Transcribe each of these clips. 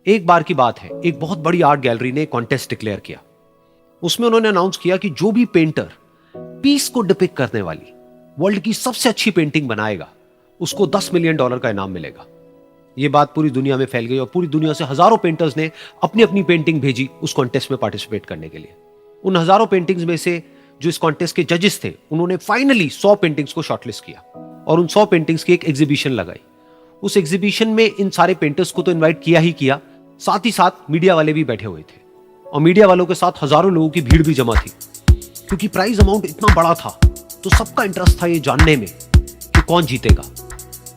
एक बार की बात है, एक बहुत बड़ी आर्ट गैलरी ने कॉन्टेस्ट डिक्लेयर किया। उसमें उन्होंने अनाउंस किया कि जो भी पेंटर पीस को डिपिक्ट करने वाली वर्ल्ड की सबसे अच्छी पेंटिंग बनाएगा, उसको $10 मिलियन का इनाम मिलेगा। यह बात पूरी दुनिया में फैल गई और पूरी दुनिया से हजारों पेंटर्स ने अपनी अपनी पेंटिंग भेजी उस कॉन्टेस्ट में पार्टिसिपेट करने के लिए। उन हजारों पेंटिंग्स में से जो इस कॉन्टेस्ट के जजेस थे, उन्होंने फाइनली 100 पेंटिंग्स को शॉर्टलिस्ट किया और उन 100 पेंटिंग्स की एक एग्जीबिशन लगाई। उस एग्जीबिशन में इन सारे पेंटर्स को तो इनवाइट किया ही किया, साथ ही साथ मीडिया वाले भी बैठे हुए थे और मीडिया वालों के साथ हजारों लोगों की भीड़ भी जमा थी। क्योंकि प्राइज अमाउंट इतना बड़ा था तो सबका इंटरेस्ट था ये जानने में कि कौन जीतेगा,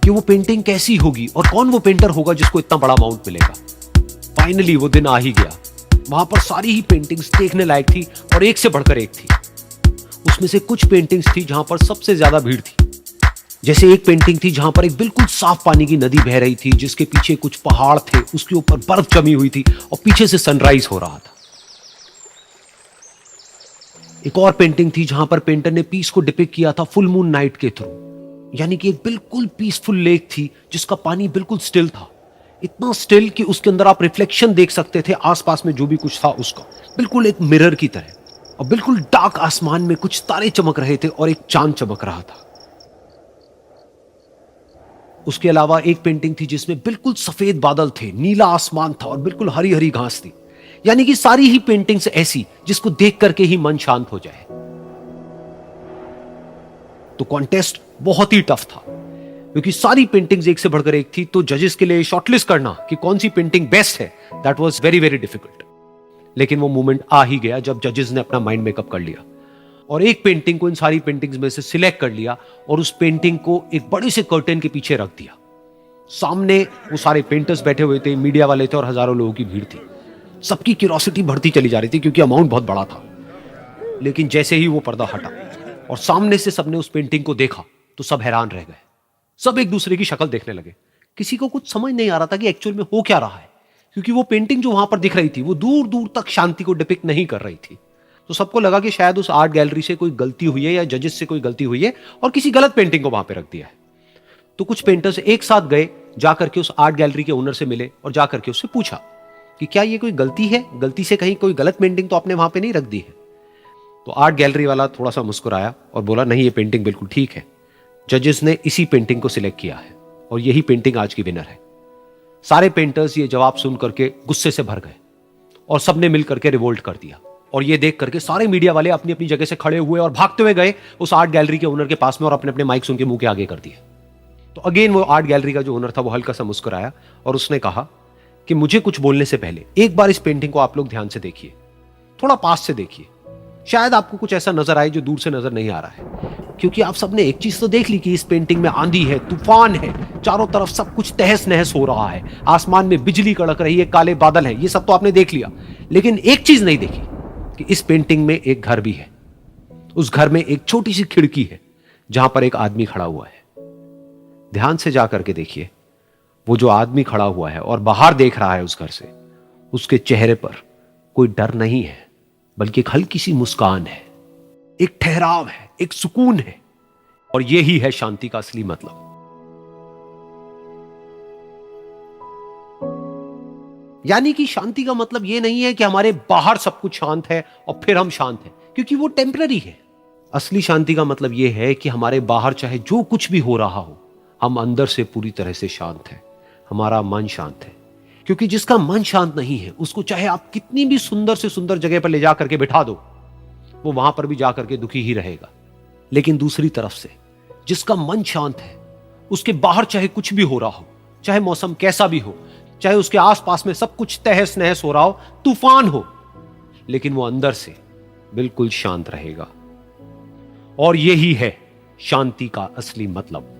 कि वो पेंटिंग कैसी होगी और कौन वो पेंटर होगा जिसको इतना बड़ा अमाउंट मिलेगा। फाइनली वो दिन आ ही गया। वहां पर सारी ही पेंटिंग्स देखने लायक थी और एक से बढ़कर एक थी। उसमें से कुछ पेंटिंग्स थी जहां पर सबसे ज्यादा भीड़ थी। जैसे एक पेंटिंग थी जहां पर एक बिल्कुल साफ पानी की नदी बह रही थी, जिसके पीछे कुछ पहाड़ थे, उसके ऊपर बर्फ जमी हुई थी और पीछे से सनराइज हो रहा था। एक और पेंटिंग थी जहां पर पेंटर ने पीस को डिपिक्ट किया था फुल मून नाइट के थ्रू, यानी कि एक बिल्कुल पीसफुल लेक थी जिसका पानी बिल्कुल स्टिल था, इतना स्टिल कि उसके अंदर आप रिफ्लेक्शन देख सकते थे आसपास में जो भी कुछ था उसका, बिल्कुल एक मिरर की तरह। और बिल्कुल डार्क आसमान में कुछ तारे चमक रहे थे और एक चांद चमक रहा था। उसके अलावा एक पेंटिंग थी जिसमें बिल्कुल सफेद बादल थे, नीला आसमान था और बिल्कुल हरी हरी घास थी। यानी कि सारी ही पेंटिंग्स ऐसी जिसको देख करके ही मन शांत हो जाए। तो कॉन्टेस्ट बहुत ही टफ था क्योंकि सारी पेंटिंग्स एक से बढ़कर एक थी। तो जजेस के लिए शॉर्टलिस्ट करना कि कौन सी पेंटिंग बेस्ट है, that was very very difficult. लेकिन वो मोमेंट आ ही गया जब जजेस ने अपना माइंड मेकअप कर लिया और एक पेंटिंग को इन सारी पेंटिंग्स में से सिलेक्ट कर लिया और उस पेंटिंग को एक बड़े से कर्टेन के पीछे रख दिया। सामने वो सारे पेंटर्स बैठे हुए थे, मीडिया वाले थे और हजारों लोगों की भीड़ थी। सबकी क्यूरियोसिटी बढ़ती चली जा रही थी क्योंकि अमाउंट बहुत बड़ा था। लेकिन जैसे ही वो पर्दा हटा और सामने से सबने उस पेंटिंग को देखा तो सब हैरान रह गए। सब एक दूसरे की शक्ल देखने लगे। किसी को कुछ समझ नहीं आ रहा था कि एक्चुअल में हो क्या रहा है, क्योंकि वो पेंटिंग जो वहां पर दिख रही थी वो दूर दूर तक शांति को डिपिक्ट नहीं कर रही थी। तो सबको लगा कि शायद उस आर्ट गैलरी से कोई गलती हुई है या जजेस से कोई गलती हुई है और किसी गलत पेंटिंग को वहां पे रख दिया है। तो कुछ पेंटर्स एक साथ गए, जाकर के उस आर्ट गैलरी के ओनर से मिले और जाकर के उससे पूछा कि क्या ये कोई गलती है, गलती से कहीं कोई गलत पेंटिंग तो आपने वहां पे नहीं रख दी है। तो आर्ट गैलरी वाला थोड़ा सा मुस्कुराया और बोला, नहीं ये पेंटिंग बिल्कुल ठीक है, जजेस ने इसी पेंटिंग को सिलेक्ट किया है और यही पेंटिंग आज की विनर है। सारे पेंटर्स ये जवाब सुन करके गुस्से से भर गए और सबने मिल करके रिवोल्ट कर दिया। और ये देख करके सारे मीडिया वाले अपनी अपनी जगह से खड़े हुए और भागते हुए गए उस आर्ट गैलरी के ओनर के पास में और अपने अपने माइक्स उनके मुंह के आगे कर दिए। तो अगेन वो आर्ट गैलरी का जो ओनर था वो हल्का सा मुस्कुराया और उसने कहा कि मुझे कुछ बोलने से पहले एक बार इस पेंटिंग को आप लोग ध्यान से देखिए, थोड़ा पास से देखिए, शायद आपको कुछ ऐसा नजर आए जो दूर से नजर नहीं आ रहा है। क्योंकि आप सबने एक चीज तो देख ली कि इस पेंटिंग में आंधी है, तूफान है, चारों तरफ सब कुछ तहस नहस हो रहा है, आसमान में बिजली कड़क रही है, काले बादल हैं, ये सब तो आपने देख लिया। लेकिन एक चीज नहीं देखी कि इस पेंटिंग में एक घर भी है। उस घर में एक छोटी सी खिड़की है जहां पर एक आदमी खड़ा हुआ है। ध्यान से जाकर के देखिए, वो जो आदमी खड़ा हुआ है और बाहर देख रहा है उस घर से, उसके चेहरे पर कोई डर नहीं है, बल्कि एक हल्की सी मुस्कान है, एक ठहराव है, एक सुकून है। और यही है शांति का असली मतलब। यानी कि शांति का मतलब यह नहीं है कि हमारे बाहर सब कुछ शांत है और फिर हम शांत हैं, क्योंकि वो टेम्पररी है। असली शांति का मतलब यह है कि हमारे बाहर चाहे जो कुछ भी हो रहा हो, हम अंदर से पूरी तरह से शांत हैं, हमारा मन शांत है। क्योंकि जिसका मन शांत नहीं है, उसको चाहे आप कितनी भी सुंदर से सुंदर जगह पर ले जाकर के बिठा दो, वो वहां पर भी जाकर के दुखी ही रहेगा। लेकिन दूसरी तरफ से जिसका मन शांत है, उसके बाहर चाहे कुछ भी हो रहा हो, चाहे मौसम कैसा भी हो, चाहे उसके आसपास में सब कुछ तहस नहस हो रहा हो, तूफान हो, लेकिन वो अंदर से बिल्कुल शांत रहेगा। और यही है शांति का असली मतलब।